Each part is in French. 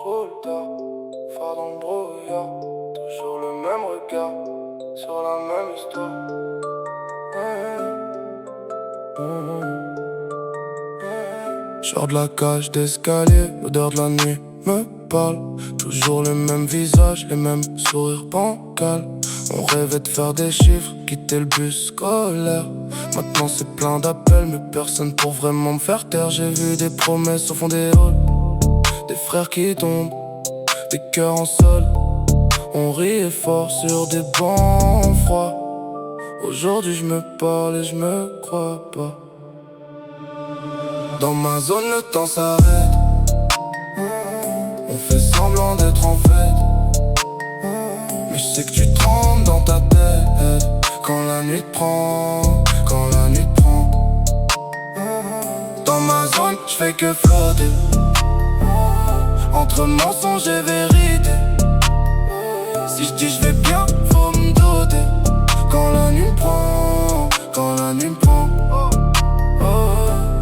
J'roule tard, phare dans le brouillard. Toujours le même regard sur la même histoire. Sors de la cage d'escalier, l'odeur de la nuit me parle. Toujours le même visage, les mêmes sourires bancals. On rêvait de faire des chiffres, quitter le bus scolaire. Maintenant c'est plein d'appels, mais personne pour vraiment me faire taire. J'ai vu des promesses au fond des halls, des frères qui tombent, des cœurs en sol. On riait fort sur des bancs froids. Aujourd'hui je me parle et je me crois pas. Dans ma zone le temps s'arrête. On fait semblant d'être en fête, mais je sais que tu trembles dans ta tête quand la nuit te prend, quand la nuit te prend. Dans ma zone je fais que flotter entre mensonges et vérité. Si je dis je vais bien, faut me douter quand la nuit me prend, quand la nuit me prend.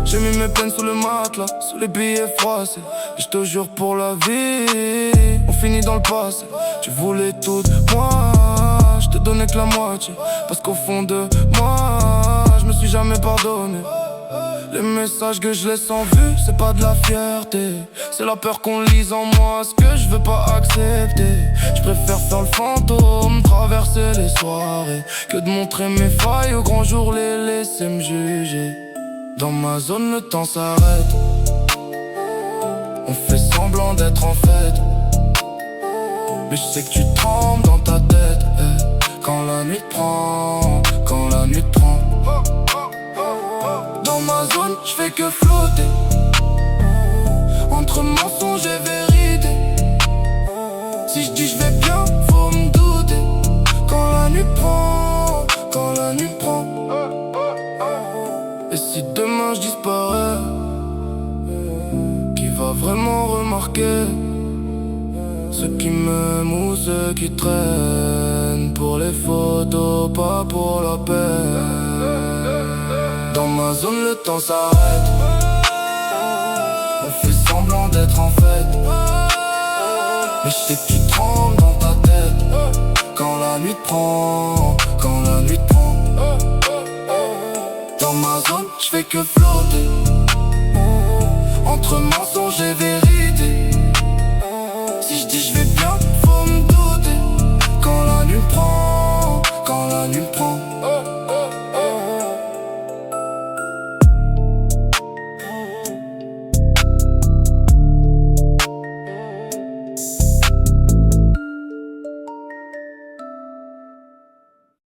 J'ai mis mes peines sous le matelas, sous les billets froissés. Et je te jure pour la vie, on finit dans le passé. Tu voulais tout de moi, je te donnais que la moitié. Parce qu'au fond de moi, je me suis jamais pardonné. Les messages que je laisse en vue, c'est pas de la fierté. C'est la peur qu'on lise en moi, ce que je veux pas accepter. Je préfère faire le fantôme, traverser les soirées, que de montrer mes failles au grand jour, les laisser me juger. Dans ma zone le temps s'arrête. On fait semblant d'être en fête, mais je sais que tu trembles dans ta tête quand la nuit te prend, quand la nuit te prend. Dans ma zone je fais que flotter entre mensonges et vérité. Si je dis je vais bien, faut me douter quand la nuit prend, quand la nuit prend. Et si demain je disparais, qui va vraiment remarquer ceux qui m'aiment ou ceux qui traînent pour les photos, pas pour la peine. Dans ma zone le temps s'arrête. On fait semblant d'être en fête, mais je sais que tu trembles dans ta tête quand la nuit te prend, quand la nuit te prend. Dans ma zone, je fais que flotter entre mensonges et vérité.